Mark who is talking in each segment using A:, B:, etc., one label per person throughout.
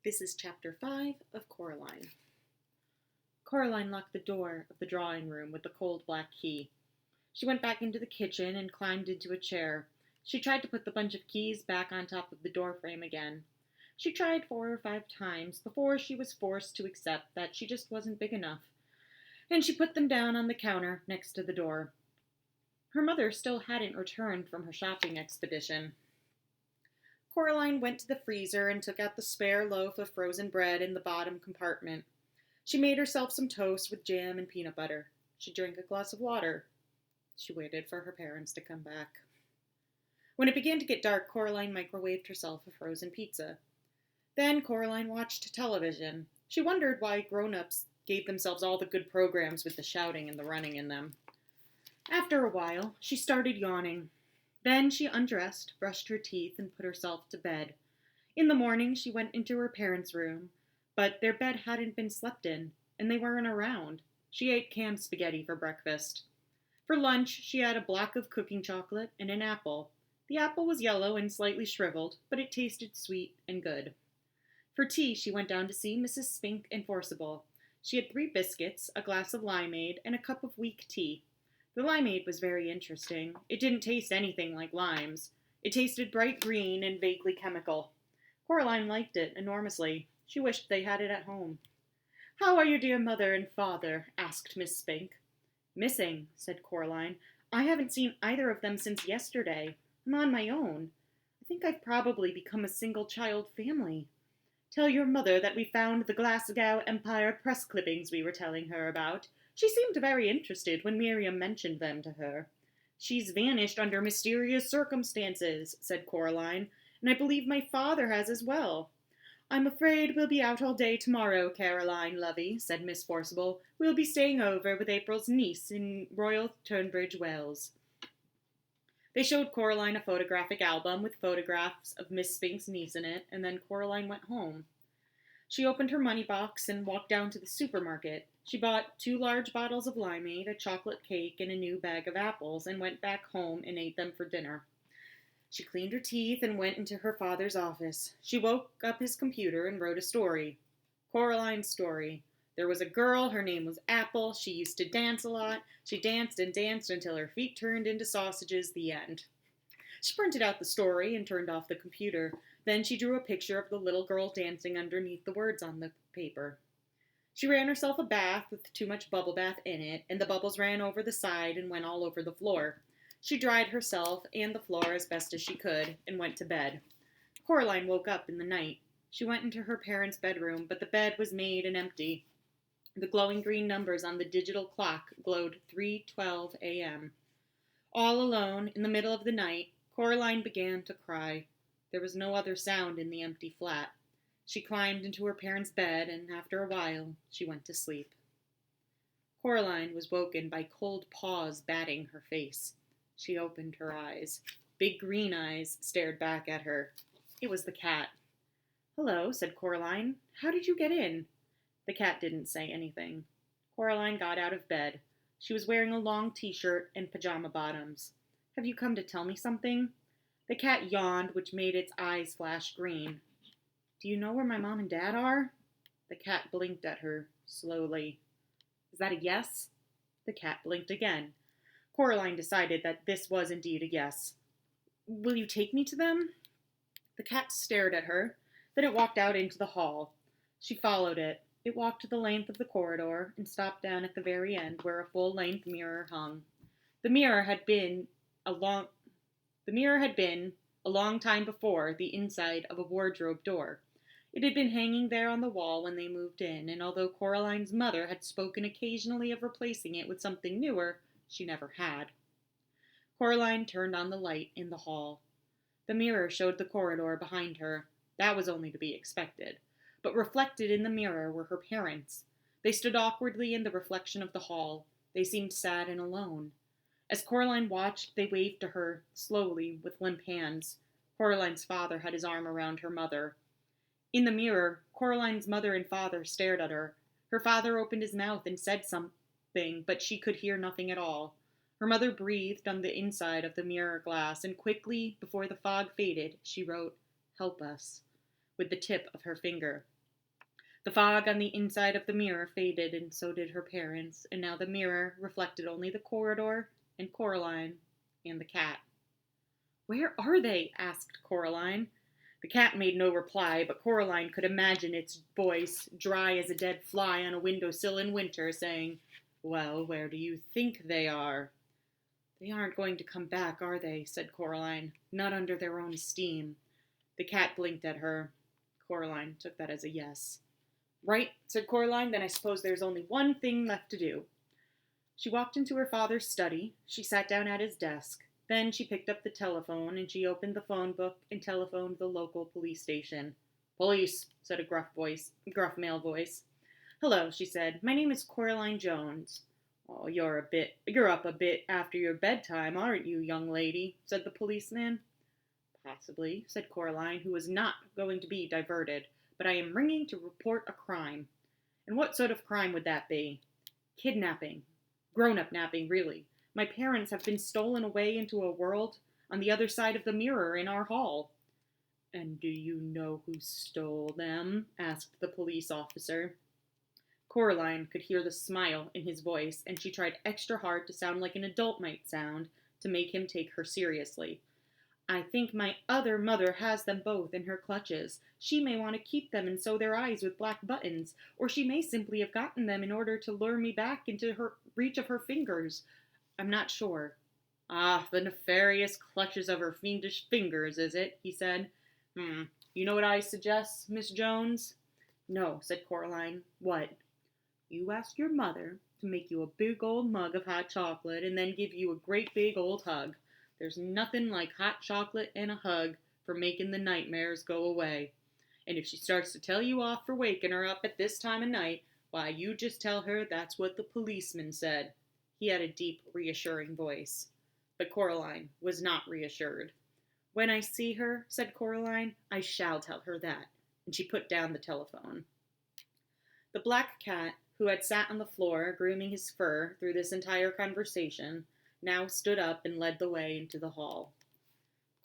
A: This is Chapter 5 of Coraline. Coraline locked the door of the drawing room with the cold black key. She went back into the kitchen and climbed into a chair. She tried to put the bunch of keys back on top of the doorframe again. She tried 4 or 5 times before she was forced to accept that she just wasn't big enough, and she put them down on the counter next to the door. Her mother still hadn't returned from her shopping expedition. Coraline went to the freezer and took out the spare loaf of frozen bread in the bottom compartment. She made herself some toast with jam and peanut butter. She drank a glass of water. She waited for her parents to come back. When it began to get dark, Coraline microwaved herself a frozen pizza. Then Coraline watched television. She wondered why grown-ups gave themselves all the good programs with the shouting and the running in them. After a while, she started yawning. Then she undressed, brushed her teeth, and put herself to bed. In the morning, she went into her parents' room, but their bed hadn't been slept in, and they weren't around. She ate canned spaghetti for breakfast. For lunch, she had a block of cooking chocolate and an apple. The apple was yellow and slightly shriveled, but it tasted sweet and good. For tea, she went down to see Mrs. Spink and Forcible. She had 3 biscuits, a glass of limeade, and a cup of weak tea. The limeade was very interesting. It didn't taste anything like limes. It tasted bright green and vaguely chemical. Coraline liked it enormously. She wished they had it at home. "How are your dear mother and father?" asked Miss Spink. "Missing," said Coraline. "I haven't seen either of them since yesterday. I'm on my own. I think I've probably become a single-child family. Tell your mother that we found the Glasgow Empire press clippings we were telling her about. She seemed very interested when Miriam mentioned them to her." "She's vanished under mysterious circumstances," said Coraline, "and I believe my father has as well." "I'm afraid we'll be out all day tomorrow, Caroline, lovey," said Miss Forcible. "We'll be staying over with April's niece in Royal Tunbridge Wells." They showed Coraline a photographic album with photographs of Miss Spink's niece in it, and then Coraline went home. She opened her money box and walked down to the supermarket. She bought 2 large bottles of limeade, a chocolate cake, and a new bag of apples, and went back home and ate them for dinner. She cleaned her teeth and went into her father's office. She woke up his computer and wrote a story. Coraline's story. There was a girl, her name was Apple. She used to dance a lot. She danced and danced until her feet turned into sausages. The end. She printed out the story and turned off the computer. Then she drew a picture of the little girl dancing underneath the words on the paper. She ran herself a bath with too much bubble bath in it, and the bubbles ran over the side and went all over the floor. She dried herself and the floor as best as she could, and went to bed. Coraline woke up in the night. She went into her parents' bedroom, but the bed was made and empty. The glowing green numbers on the digital clock glowed 3:12 a.m. All alone, in the middle of the night, Coraline began to cry. There was no other sound in the empty flat. She climbed into her parents' bed, and after a while, she went to sleep. Coraline was woken by cold paws batting her face. She opened her eyes. Big green eyes stared back at her. It was the cat. "Hello," said Coraline. "How did you get in?" The cat didn't say anything. Coraline got out of bed. She was wearing a long t-shirt and pajama bottoms. "Have you come to tell me something?" The cat yawned, which made its eyes flash green. "Do you know where my mom and dad are?" The cat blinked at her, slowly. "Is that a yes?" The cat blinked again. Coraline decided that this was indeed a yes. "Will you take me to them?" The cat stared at her. Then it walked out into the hall. She followed it. It walked the length of the corridor and stopped down at the very end where a full-length mirror hung. The mirror had been a long time before the inside of a wardrobe door. It had been hanging there on the wall when they moved in, and although Coraline's mother had spoken occasionally of replacing it with something newer, she never had. Coraline turned on the light in the hall. The mirror showed the corridor behind her. That was only to be expected. But reflected in the mirror were her parents. They stood awkwardly in the reflection of the hall. They seemed sad and alone. As Coraline watched, they waved to her, slowly, with limp hands. Coraline's father had his arm around her mother. In the mirror, Coraline's mother and father stared at her. Her father opened his mouth and said something, but she could hear nothing at all. Her mother breathed on the inside of the mirror glass, and quickly, before the fog faded, she wrote, "Help us." with the tip of her finger. The fog on the inside of the mirror faded, and so did her parents, and now the mirror reflected only the corridor and Coraline and the cat. "Where are they?" asked Coraline. The cat made no reply, but Coraline could imagine its voice, dry as a dead fly on a windowsill in winter, saying, "Well, where do you think they are?" "They aren't going to come back, are they?" said Coraline. "Not under their own steam." The cat blinked at her. Coraline took that as a yes. "Right," said Coraline, "then I suppose there's only one thing left to do." She walked into her father's study. She sat down at his desk. Then she picked up the telephone, and she opened the phone book and telephoned the local police station. "Police," said a gruff male voice. "Hello," she said. "My name is Coraline Jones." "Oh, you're up a bit after your bedtime, aren't you, young lady?" said the policeman. "Possibly," said Coraline, who was not going to be diverted, "but I am ringing to report a crime." "And what sort of crime would that be?" "Kidnapping. Grown-up napping, really. My parents have been stolen away into a world on the other side of the mirror in our hall." "And do you know who stole them?" asked the police officer. Coraline could hear the smile in his voice, and she tried extra hard to sound like an adult might sound to make him take her seriously. "I think my other mother has them both in her clutches. She may want to keep them and sew their eyes with black buttons, or she may simply have gotten them in order to lure me back into her reach of her fingers. I'm not sure." "Ah, the nefarious clutches of her fiendish fingers, is it?" he said. You know what I suggest, Miss Jones?" "No," said Coraline. "What?" "You ask your mother to make you a big old mug of hot chocolate and then give you a great big old hug. There's nothing like hot chocolate and a hug for making the nightmares go away. And if she starts to tell you off for waking her up at this time of night, why, you just tell her that's what the policeman said." He had a deep, reassuring voice. But Coraline was not reassured. "When I see her," said Coraline, "I shall tell her that." And she put down the telephone. The black cat, who had sat on the floor grooming his fur through this entire conversation, now stood up and led the way into the hall.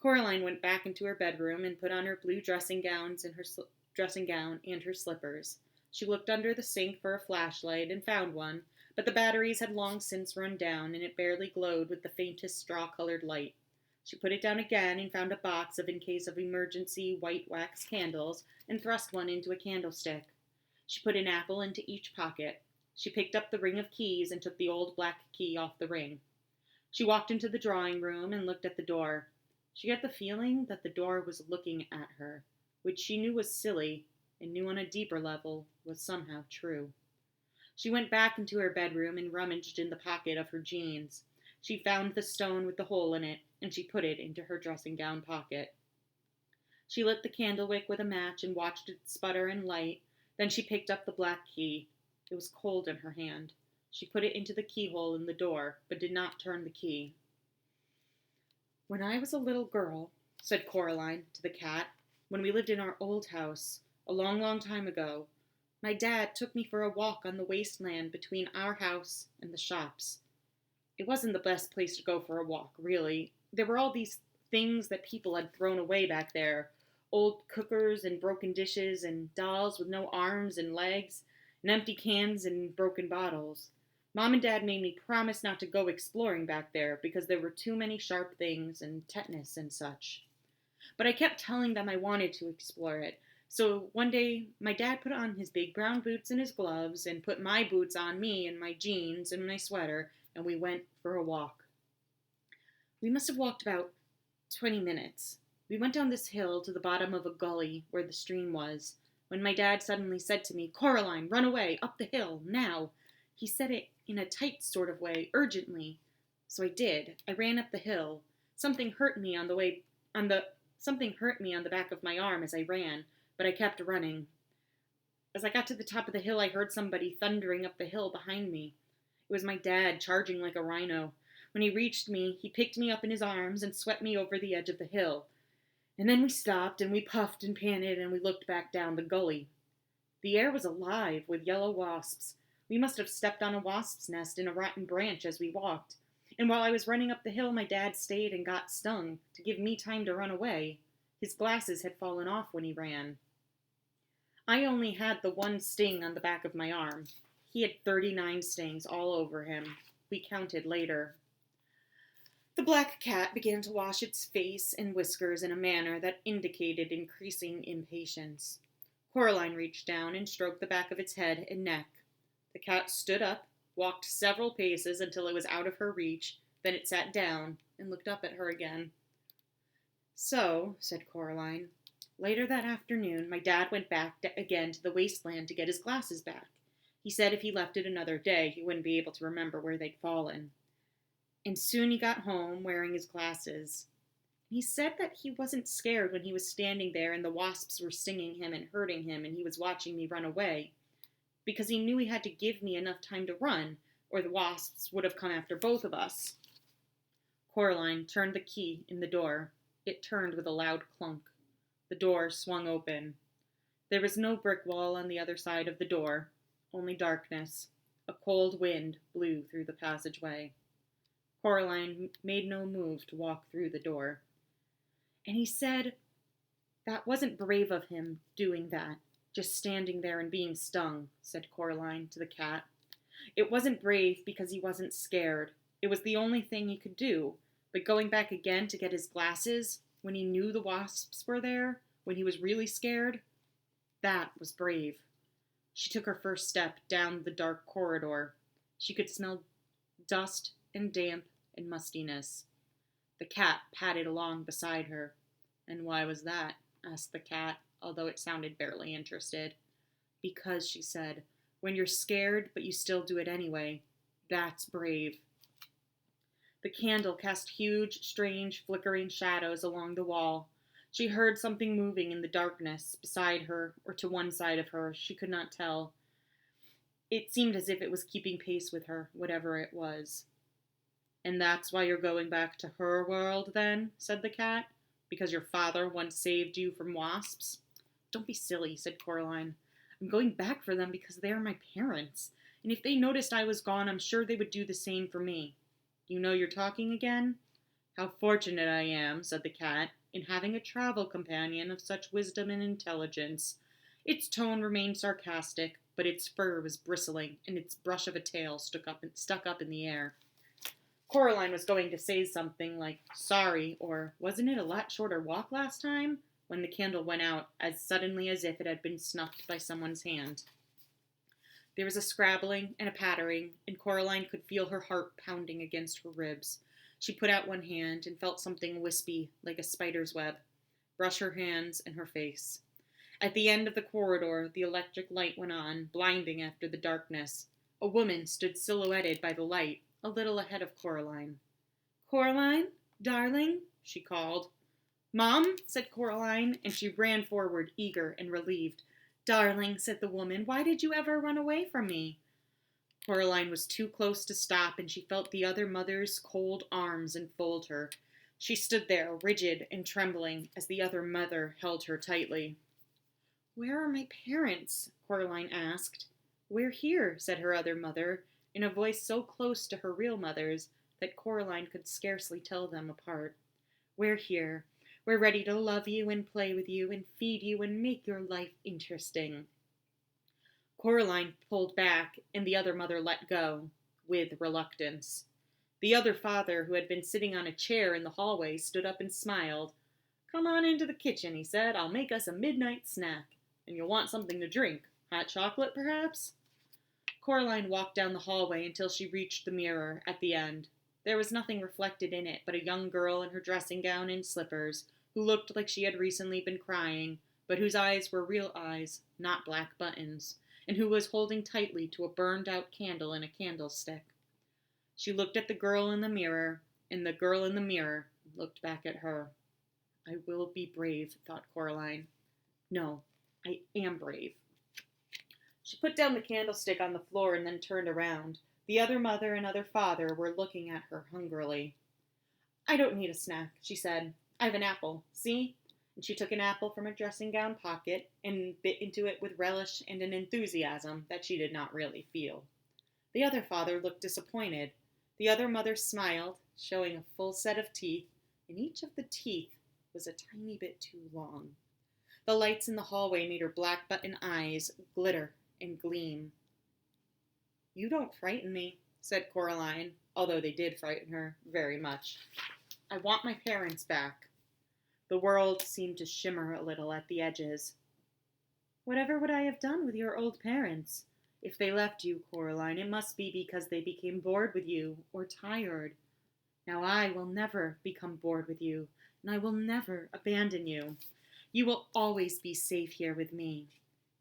A: Coraline went back into her bedroom and put on her blue dressing gown and her slippers. She looked under the sink for a flashlight and found one, but the batteries had long since run down, and it barely glowed with the faintest straw-colored light. She put it down again and found a box of in case of emergency white wax candles and thrust one into a candlestick. She put an apple into each pocket. She picked up the ring of keys and took the old black key off the ring. She walked into the drawing room and looked at the door. She had the feeling that the door was looking at her, which she knew was silly and knew on a deeper level was somehow true. She went back into her bedroom and rummaged in the pocket of her jeans. She found the stone with the hole in it, and she put it into her dressing gown pocket. She lit the candle wick with a match and watched it sputter and light. Then she picked up the black key. It was cold in her hand. She put it into the keyhole in the door, but did not turn the key. "When I was a little girl," said Coraline to the cat, "when we lived in our old house, a long, long time ago, my dad took me for a walk on the wasteland between our house and the shops. It wasn't the best place to go for a walk, really. There were all these things that people had thrown away back there. Old cookers and broken dishes and dolls with no arms and legs, and empty cans and broken bottles. Mom and Dad made me promise not to go exploring back there because there were too many sharp things and tetanus and such. But I kept telling them I wanted to explore it. So one day, my dad put on his big brown boots and his gloves and put my boots on me and my jeans and my sweater, and we went for a walk. We must have walked about 20 minutes. We went down this hill to the bottom of a gully where the stream was, when my dad suddenly said to me, 'Coraline, run away, up the hill, now.' He said it in a tight sort of way, urgently. So I did. I ran up the hill. Something hurt me on the back of my arm as I ran, but I kept running. As I got to the top of the hill, I heard somebody thundering up the hill behind me. It was my dad, charging like a rhino. When he reached me, he picked me up in his arms and swept me over the edge of the hill. And then we stopped, and we puffed and panted, and we looked back down the gully. The air was alive with yellow wasps. We must have stepped on a wasp's nest in a rotten branch as we walked. And while I was running up the hill, my dad stayed and got stung to give me time to run away. His glasses had fallen off when he ran. I only had the one sting on the back of my arm. He had 39 stings all over him. We counted later. The black cat began to wash its face and whiskers in a manner that indicated increasing impatience. Coraline reached down and stroked the back of its head and neck. The cat stood up, walked several paces until it was out of her reach, then it sat down and looked up at her again. So, said Coraline, later that afternoon, my dad went back again to the wasteland to get his glasses back. He said if he left it another day, he wouldn't be able to remember where they'd fallen. And soon he got home wearing his glasses. He said that he wasn't scared when he was standing there and the wasps were stinging him and hurting him and he was watching me run away, because he knew he had to give me enough time to run, or the wasps would have come after both of us. Coraline turned the key in the door. It turned with a loud clunk. The door swung open. There was no brick wall on the other side of the door, only darkness. A cold wind blew through the passageway. Coraline made no move to walk through the door. And he said, that wasn't brave of him doing that, just standing there and being stung, said Coraline to the cat. It wasn't brave because he wasn't scared. It was the only thing he could do. But going back again to get his glasses, when he knew the wasps were there, when he was really scared, that was brave. She took her first step down the dark corridor. She could smell dust and damp and mustiness. The cat padded along beside her. And why was that? Asked the cat, although it sounded barely interested. Because, she said, when you're scared but you still do it anyway, that's brave. The candle cast huge, strange, flickering shadows along the wall. She heard something moving in the darkness beside her or to one side of her. She could not tell. It seemed as if it was keeping pace with her, whatever it was. And that's why you're going back to her world, then? Said the cat. Because your father once saved you from wasps? Don't be silly, said Coraline. I'm going back for them because they are my parents. And if they noticed I was gone, I'm sure they would do the same for me. You know you're talking again? How fortunate I am, said the cat, in having a travel companion of such wisdom and intelligence. Its tone remained sarcastic, but its fur was bristling, and its brush of a tail stuck up in the air. Coraline was going to say something like, sorry, or wasn't it a lot shorter walk last time? When the candle went out as suddenly as if it had been snuffed by someone's hand. There was a scrabbling and a pattering, and Coraline could feel her heart pounding against her ribs. She put out one hand and felt something wispy, like a spider's web, brush her hands and her face. At the end of the corridor, the electric light went on, blinding after the darkness. A woman stood silhouetted by the light, a little ahead of Coraline. Coraline, darling, she called. Mom, said Coraline, and she ran forward, eager and relieved. Darling, said the woman, why did you ever run away from me? Coraline was too close to stop, and she felt the other mother's cold arms enfold her. She stood there, rigid and trembling, as the other mother held her tightly. Where are my parents? Coraline asked. We're here, said her other mother, in a voice so close to her real mother's that Coraline could scarcely tell them apart. We're here. We're ready to love you and play with you and feed you and make your life interesting. Coraline pulled back, and the other mother let go, with reluctance. The other father, who had been sitting on a chair in the hallway, stood up and smiled. Come on into the kitchen, he said. I'll make us a midnight snack. And you'll want something to drink. Hot chocolate, perhaps? Coraline walked down the hallway until she reached the mirror at the end. There was nothing reflected in it but a young girl in her dressing gown and slippers, who looked like she had recently been crying, but whose eyes were real eyes, not black buttons, and who was holding tightly to a burned-out candle in a candlestick. She looked at the girl in the mirror, and the girl in the mirror looked back at her. I will be brave, thought Coraline. No, I am brave. She put down the candlestick on the floor and then turned around. The other mother and other father were looking at her hungrily. I don't need a snack, she said. I have an apple, see? And she took an apple from her dressing gown pocket and bit into it with relish and an enthusiasm that she did not really feel. The other father looked disappointed. The other mother smiled, showing a full set of teeth, and each of the teeth was a tiny bit too long. The lights in the hallway made her black button eyes glitter and gleam. "You don't frighten me," said Coraline, although they did frighten her very much. "I want my parents back." The world seemed to shimmer a little at the edges. "Whatever would I have done with your old parents? If they left you, Coraline, it must be because they became bored with you or tired. Now I will never become bored with you, and I will never abandon you. You will always be safe here with me."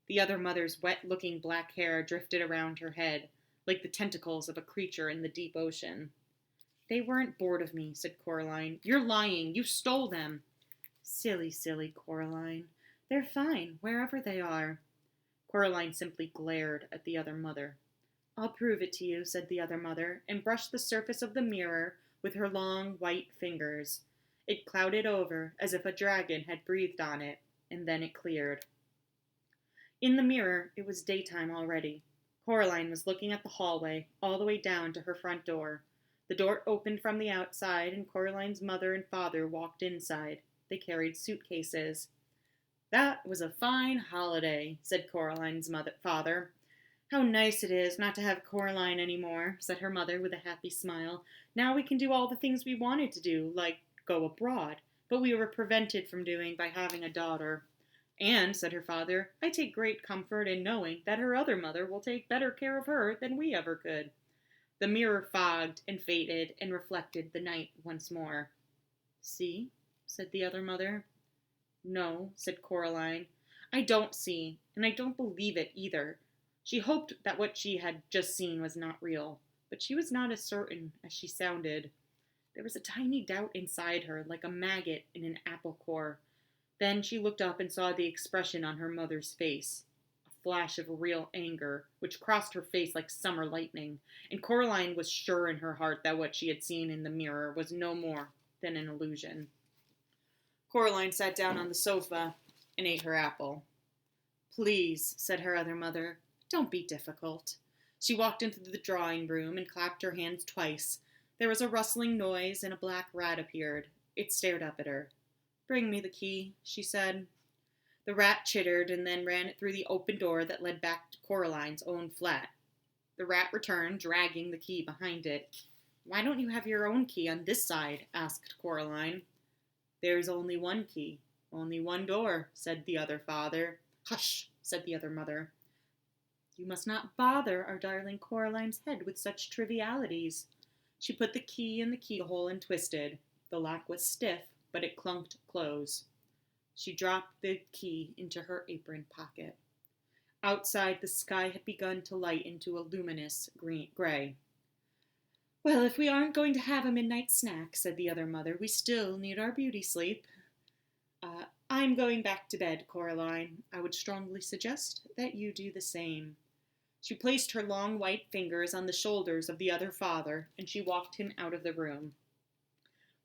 A: The other mother's wet-looking black hair drifted around her head, like the tentacles of a creature in the deep ocean. "They weren't bored of me," said Coraline. "You're lying. You stole them." "Silly, silly Coraline. They're fine, wherever they are." Coraline simply glared at the other mother. "I'll prove it to you," said the other mother, and brushed the surface of the mirror with her long, white fingers. It clouded over, as if a dragon had breathed on it, and then it cleared. In the mirror, it was daytime already. Coraline was looking at the hallway, all the way down to her front door. The door opened from the outside, and Coraline's mother and father walked inside. They carried suitcases. "That was a fine holiday," said Coraline's father. "How nice it is not to have Coraline anymore," said her mother with a happy smile. "Now we can do all the things we wanted to do, like go abroad, but we were prevented from doing by having a daughter. And," said her father, "I take great comfort in knowing that her other mother will take better care of her than we ever could." The mirror fogged and faded and reflected the night once more. "See?" said the other mother. "No," said Coraline. "I don't see, and I don't believe it either." She hoped that what she had just seen was not real, but she was not as certain as she sounded. There was a tiny doubt inside her, like a maggot in an apple core. Then she looked up and saw the expression on her mother's face, a flash of real anger, which crossed her face like summer lightning, and Coraline was sure in her heart that what she had seen in the mirror was no more than an illusion. Coraline sat down on the sofa and ate her apple. "Please," said her other mother, "don't be difficult." She walked into the drawing room and clapped her hands twice. There was a rustling noise, and a black rat appeared. It stared up at her. "Bring me the key," she said. The rat chittered and then ran it through the open door that led back to Coraline's own flat. The rat returned, dragging the key behind it. "Why don't you have your own key on this side?" asked Coraline. "There's only one key, only one door," said the other father. "Hush," said the other mother. "You must not bother our darling Coraline's head with such trivialities." She put the key in the keyhole and twisted. The lock was stiff, but it clunked close. She dropped the key into her apron pocket. Outside, the sky had begun to light into a luminous gray. "Well, if we aren't going to have a midnight snack," said the other mother, "we still need our beauty sleep. I'm going back to bed, Coraline. I would strongly suggest that you do the same." She placed her long white fingers on the shoulders of the other father, and she walked him out of the room.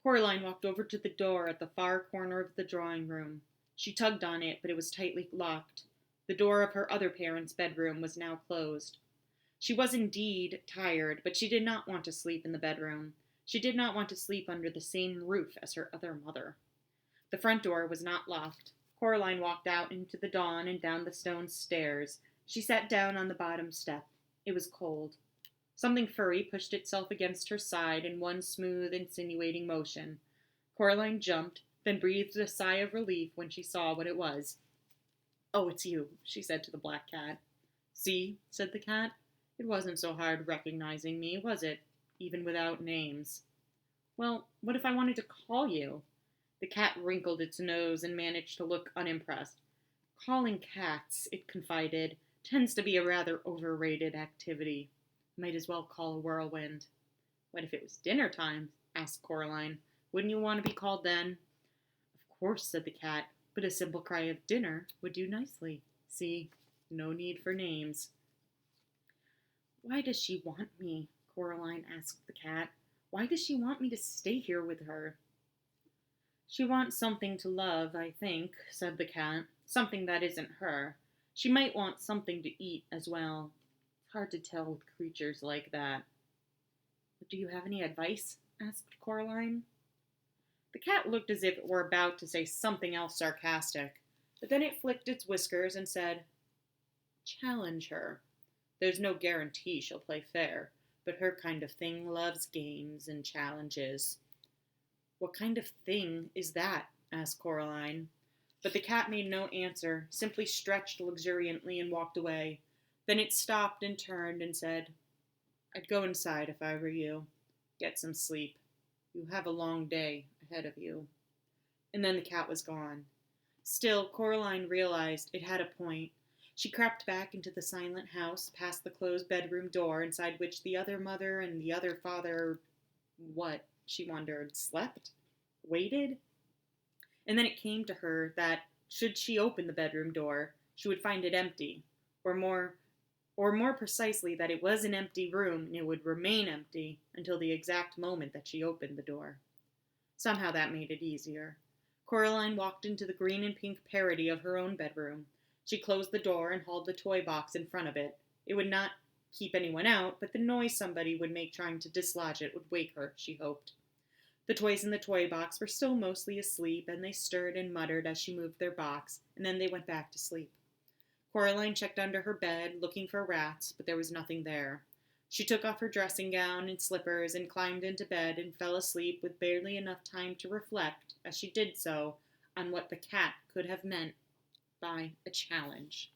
A: Coraline walked over to the door at the far corner of the drawing room. She tugged on it, but it was tightly locked. The door of her other parents' bedroom was now closed. She was indeed tired, but she did not want to sleep in the bedroom. She did not want to sleep under the same roof as her other mother. The front door was not locked. Coraline walked out into the dawn and down the stone stairs. She sat down on the bottom step. It was cold. Something furry pushed itself against her side in one smooth, insinuating motion. Coraline jumped, then breathed a sigh of relief when she saw what it was. "Oh, it's you," she said to the black cat. "See," said the cat. "It wasn't so hard recognizing me, was it? Even without names." "Well, what if I wanted to call you?" The cat wrinkled its nose and managed to look unimpressed. "Calling cats," it confided, "tends to be a rather overrated activity. Might as well call a whirlwind." "What if it was dinner time?" asked Coraline. "Wouldn't you want to be called then?" "Of course," said the cat, "but a simple cry of dinner would do nicely. See, no need for names." "Why does she want me?" Coraline asked the cat. "Why does she want me to stay here with her?" "She wants something to love, I think," said the cat. "Something that isn't her. She might want something to eat as well. It's hard to tell with creatures like that." "Do you have any advice?" asked Coraline. The cat looked as if it were about to say something else sarcastic. But then it flicked its whiskers and said, "Challenge her. There's no guarantee she'll play fair, but her kind of thing loves games and challenges." "What kind of thing is that?" asked Coraline. But the cat made no answer, simply stretched luxuriantly and walked away. Then it stopped and turned and said, "I'd go inside if I were you. Get some sleep. You have a long day ahead of you." And then the cat was gone. Still, Coraline realized it had a point. She crept back into the silent house, past the closed bedroom door, inside which the other mother and the other father, what, she wondered, slept? Waited? And then it came to her that, should she open the bedroom door, she would find it empty, or more precisely, that it was an empty room and it would remain empty until the exact moment that she opened the door. Somehow that made it easier. Coraline walked into the green and pink parody of her own bedroom. She closed the door and hauled the toy box in front of it. It would not keep anyone out, but the noise somebody would make trying to dislodge it would wake her, she hoped. The toys in the toy box were still mostly asleep, and they stirred and muttered as she moved their box, and then they went back to sleep. Coraline checked under her bed, looking for rats, but there was nothing there. She took off her dressing gown and slippers and climbed into bed and fell asleep with barely enough time to reflect, as she did so, on what the cat could have meant by a challenge.